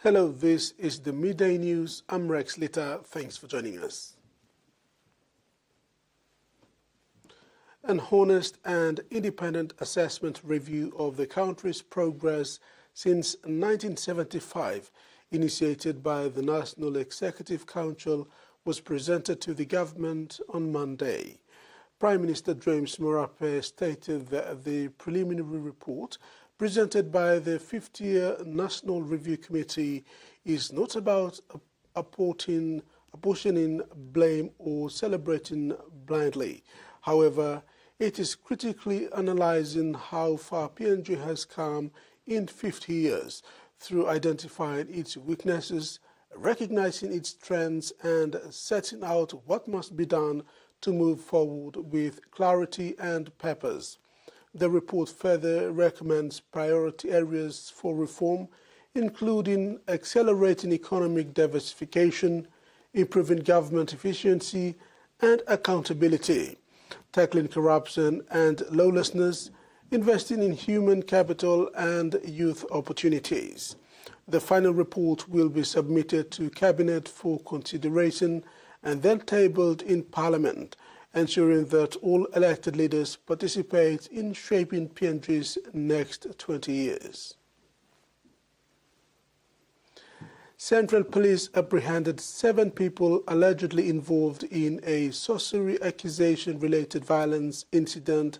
Hello, this is the Midday News. I'm Rex Litter. Thanks for joining us. An honest and independent assessment review of the country's progress since 1975, initiated by the National Executive Council, was presented to the government on Monday. Prime Minister James Marape stated that the preliminary report presented by the 50-year National Review Committee is not about apportioning blame or celebrating blindly. However, it is critically analyzing how far PNG has come in 50 years through identifying its weaknesses, recognizing its strengths, and setting out what must be done to move forward with clarity and purpose. The report further recommends priority areas for reform, including accelerating economic diversification, improving government efficiency and accountability, tackling corruption and lawlessness, investing in human capital and youth opportunities. The final report will be submitted to Cabinet for consideration and then tabled in Parliament, ensuring that all elected leaders participate in shaping PNG's next 20 years. Central Police apprehended 7 people allegedly involved in a sorcery accusation-related violence incident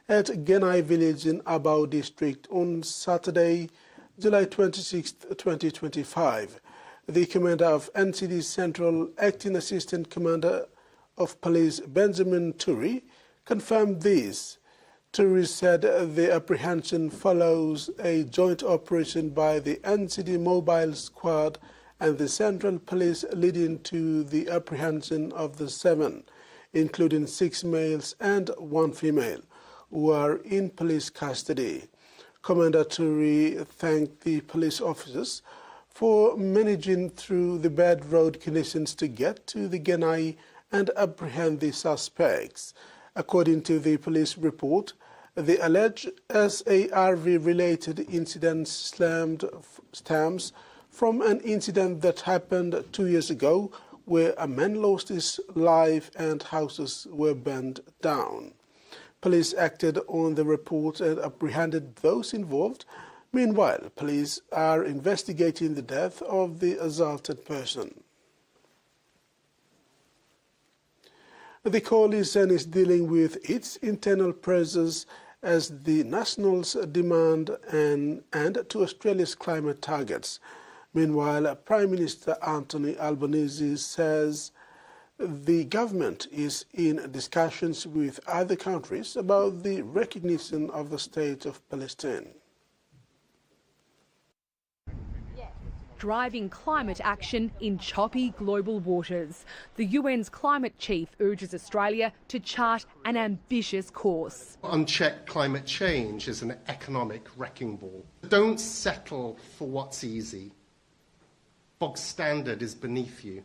at Genai village in Abao district on Saturday, July 26, 2025. The commander of NCD Central, Acting Assistant Commander of Police Benjamin Turi, confirmed this. Turi said the apprehension follows a joint operation by the NCD Mobile Squad and the Central Police, leading to the apprehension of the 7, including 6 males and 1 female, who are in police custody. Commander Turi thanked the police officers for managing through the bad road conditions to get to the Genai and apprehend the suspects. According to the police report, the alleged SARV-related incident stems from an incident that happened 2 years ago where a man lost his life and houses were burned down. Police acted on the report and apprehended those involved. Meanwhile, police are investigating the death of the assaulted person. The coalition is dealing with its internal pressures as the Nationals demand an end to Australia's climate targets. Meanwhile, Prime Minister Anthony Albanese says the government is in discussions with other countries about the recognition of the State of Palestine. Driving climate action in choppy global waters. The UN's climate chief urges Australia to chart an ambitious course. Unchecked climate change is an economic wrecking ball. Don't settle for what's easy. Bog standard is beneath you.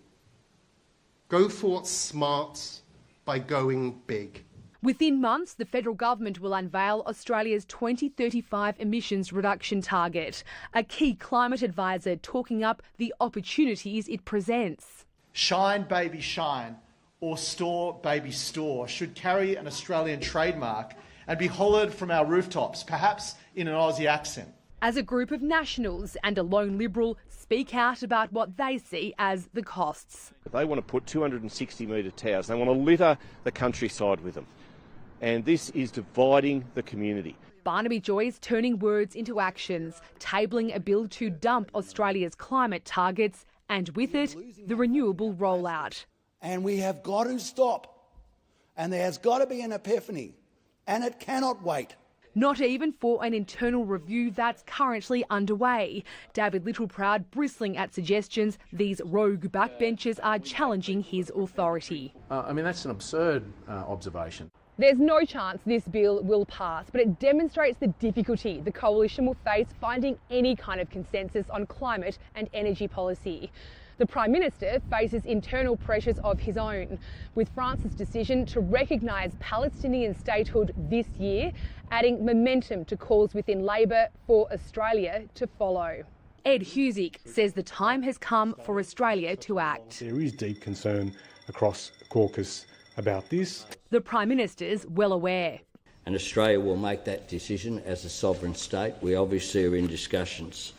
Go for what's smart by going big. Within months, the federal government will unveil Australia's 2035 emissions reduction target, a key climate advisor talking up the opportunities it presents. Shine Baby Shine or Store Baby Store should carry an Australian trademark and be hollered from our rooftops, perhaps in an Aussie accent. As a group of nationals and a lone Liberal speak out about what they see as the costs. They want to put 260-metre towers. They want to litter the countryside with them. And this is dividing the community. Barnaby Joy's turning words into actions, tabling a bill to dump Australia's climate targets and with it, the renewable rollout. And we have got to stop. And there has got to be an epiphany. And it cannot wait. Not even for an internal review that's currently underway. David Littleproud bristling at suggestions these rogue backbenchers are challenging his authority. That's an absurd observation. There's no chance this bill will pass, but it demonstrates the difficulty the coalition will face finding any kind of consensus on climate and energy policy. The Prime Minister faces internal pressures of his own, with France's decision to recognise Palestinian statehood this year, adding momentum to calls within Labor for Australia to follow. Ed Husick says the time has come for Australia to act. There is deep concern across caucus about this. The Prime Minister's well aware. And Australia will make that decision as a sovereign state. We obviously are in discussions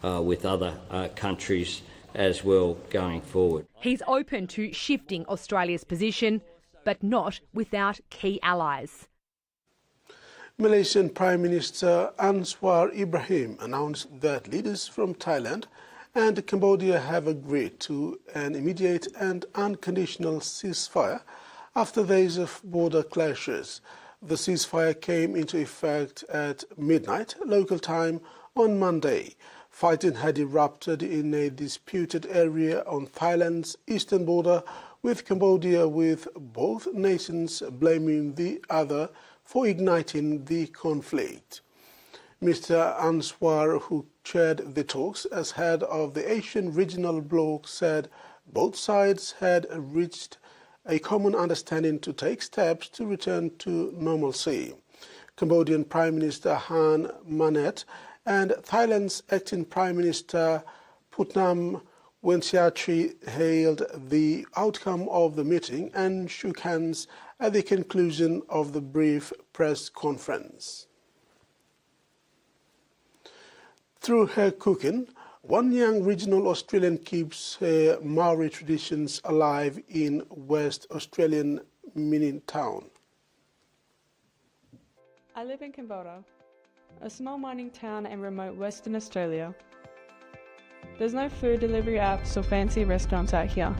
with other countries as well going forward. He's open to shifting Australia's position, but not without key allies. Malaysian Prime Minister Anwar Ibrahim announced that leaders from Thailand and Cambodia have agreed to an immediate and unconditional ceasefire after days of border clashes. The ceasefire came into effect at midnight local time on Monday. Fighting had erupted in a disputed area on Thailand's eastern border with Cambodia, with both nations blaming the other for igniting the conflict. Mr. Anwar, who chaired the talks as head of the Asian Regional Bloc, said both sides had reached a common understanding to take steps to return to normalcy. Cambodian Prime Minister Han Manet and Thailand's acting Prime Minister Phutnam Wenthiachi hailed the outcome of the meeting and shook hands at the conclusion of the brief press conference. Through her cooking, one young regional Australian keeps her Maori traditions alive in West Australian mini town. I live in Cambodia, a small mining town in remote Western Australia. There's no food delivery apps or fancy restaurants out here.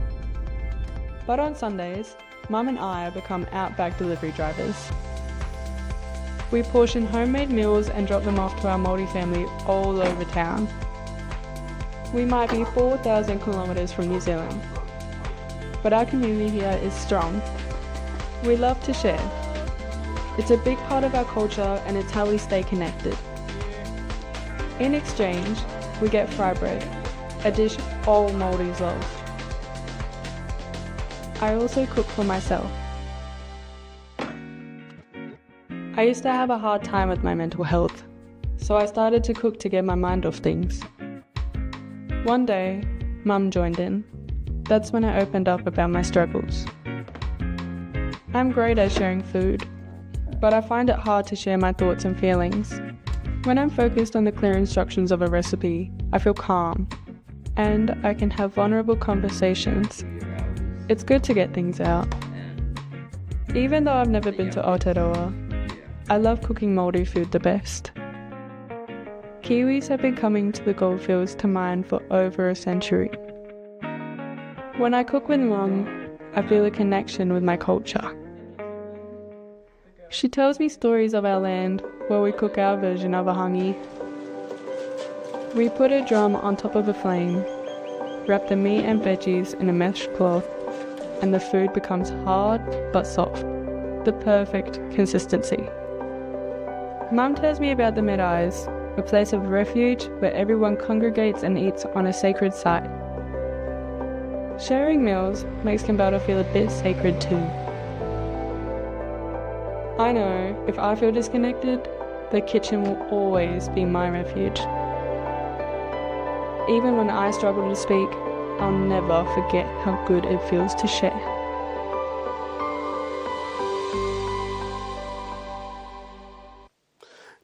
But on Sundays, Mum and I become outback delivery drivers. We portion homemade meals and drop them off to our Māori family all over town. We might be 4,000 kilometres from New Zealand, but our community here is strong. We love to share. It's a big part of our culture and it's how we stay connected. In exchange, we get fry bread, a dish all Māoris love. I also cook for myself. I used to have a hard time with my mental health, so I started to cook to get my mind off things. One day, Mum joined in. That's when I opened up about my struggles. I'm great at sharing food, but I find it hard to share my thoughts and feelings. When I'm focused on the clear instructions of a recipe, I feel calm, and I can have vulnerable conversations. It's good to get things out. Even though I've never been to Aotearoa, I love cooking Māori food the best. Kiwis have been coming to the goldfields to mine for over a century. When I cook with Mum, I feel a connection with my culture. She tells me stories of our land where we cook our version of a hangi. We put a drum on top of a flame, wrap the meat and veggies in a mesh cloth, and the food becomes hard but soft, the perfect consistency. Mum tells me about the Middays, a place of refuge where everyone congregates and eats on a sacred site. Sharing meals makes Cambodia feel a bit sacred too. I know if I feel disconnected, the kitchen will always be my refuge. Even when I struggle to speak, I'll never forget how good it feels to share.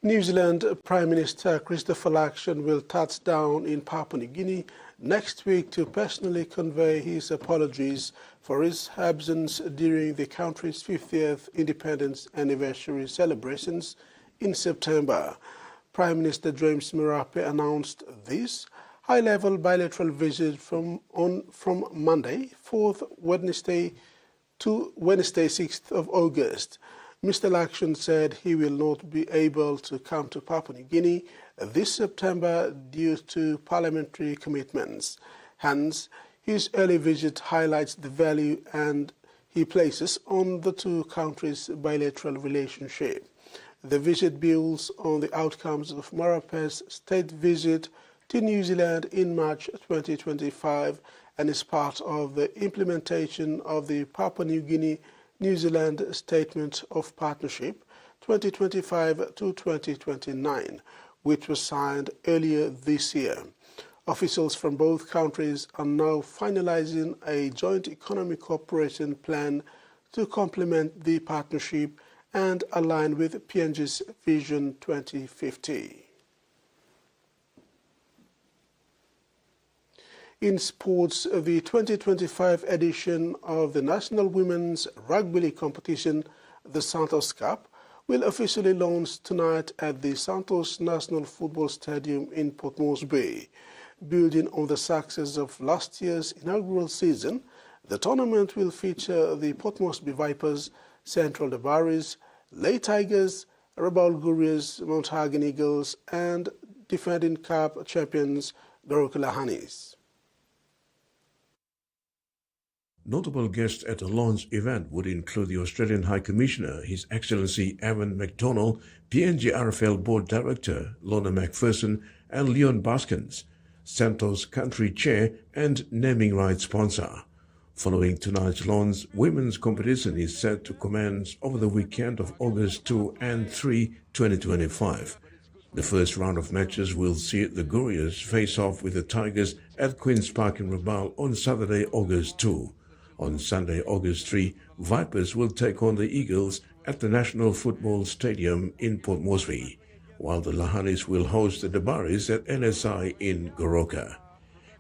New Zealand Prime Minister Christopher Luxon will touch down in Papua New Guinea next week to personally convey his apologies for his absence during the country's 50th independence anniversary celebrations in September. Prime Minister James Marape announced this high-level bilateral visit from Monday, 4th Wednesday to Wednesday, 6th of August. Mr. Luxon said he will not be able to come to Papua New Guinea this September due to parliamentary commitments. Hence, his early visit highlights the value and he places on the two countries' bilateral relationship. The visit builds on the outcomes of Marape's state visit to New Zealand in March 2025 and is part of the implementation of the Papua New Guinea New Zealand Statement of Partnership 2025 to 2029, which was signed earlier this year. Officials from both countries are now finalizing a joint economic cooperation plan to complement the partnership and align with PNG's Vision 2050. In sports, the 2025 edition of the National Women's Rugby League competition, the Santos Cup, will officially launch tonight at the Santos National Football Stadium in Port Moresby. Building on the success of last year's inaugural season, the tournament will feature the Port Moresby Vipers, Central Dabaris, Ley Tigers, Rabaul Gurias, Mount Hagen Eagles, and defending cup champions Goroka Lahanis. Notable guests at the launch event would include the Australian High Commissioner, His Excellency Evan McDonnell, PNG RFL Board Director Lorna McPherson, and Leon Baskins, Santos Country Chair and naming rights sponsor. Following tonight's launch, women's competition is set to commence over the weekend of August 2 and 3, 2025. The first round of matches will see the Gurias face off with the Tigers at Queen's Park in Rabaul on Saturday, August 2. On Sunday, August 3, Vipers will take on the Eagles at the National Football Stadium in Port Moresby, while the Lahanis will host the Dabaris at NSI in Goroka.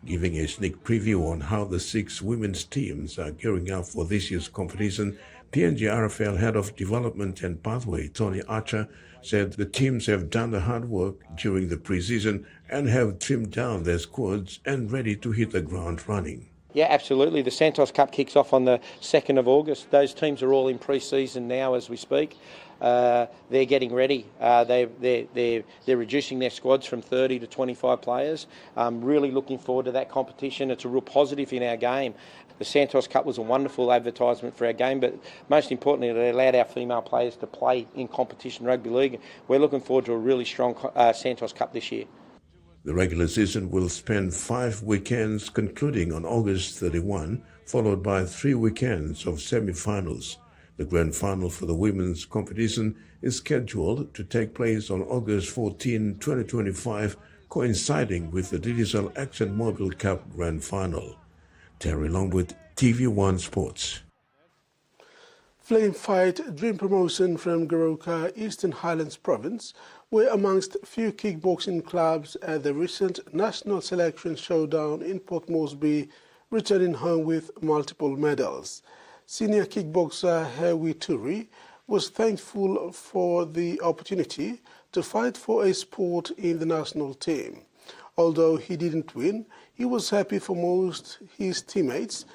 Giving a sneak preview on how the 6 women's teams are gearing up for this year's competition, PNG RFL Head of Development and Pathway, Tony Archer, said the teams have done the hard work during the pre-season and have trimmed down their squads and ready to hit the ground running. Yeah, absolutely. The Santos Cup kicks off on the 2nd of August. Those teams are all in pre-season now as we speak. They're getting ready. They're reducing their squads from 30 to 25 players. Really looking forward to that competition. It's a real positive in our game. The Santos Cup was a wonderful advertisement for our game, but most importantly, it allowed our female players to play in competition rugby league. We're looking forward to a really strong Santos Cup this year. The regular season will span 5 weekends, concluding on August 31, followed by 3 weekends of semi-finals. The grand final for the women's competition is scheduled to take place on August 14, 2025, coinciding with the Digicel Accent Mobile Cup grand final. Terry Longwood, TV1 Sports. Flame Fight Dream Promotion from Goroka, Eastern Highlands Province, were amongst few kickboxing clubs at the recent National Selection Showdown in Port Moresby, returning home with multiple medals. Senior kickboxer Hewi Turi was thankful for the opportunity to fight for a sport in the national team. Although he didn't win, he was happy for most his teammates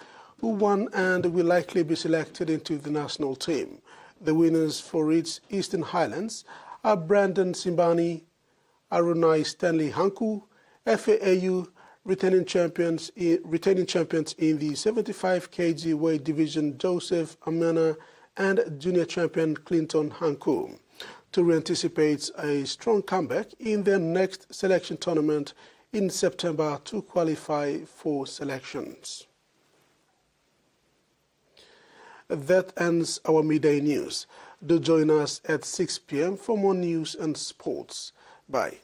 who won and will likely be selected into the national team. The winners for its Eastern Highlands are Brandon Simbani, Arunai Stanley Hanku, FAAU, retaining champions in the 75 kg weight division Joseph Amana, and junior champion Clinton Hanku. Turi anticipates a strong comeback in their next selection tournament in September to qualify for selections. That ends our midday news. Do join us at 6 p.m. for more news and sports. Bye.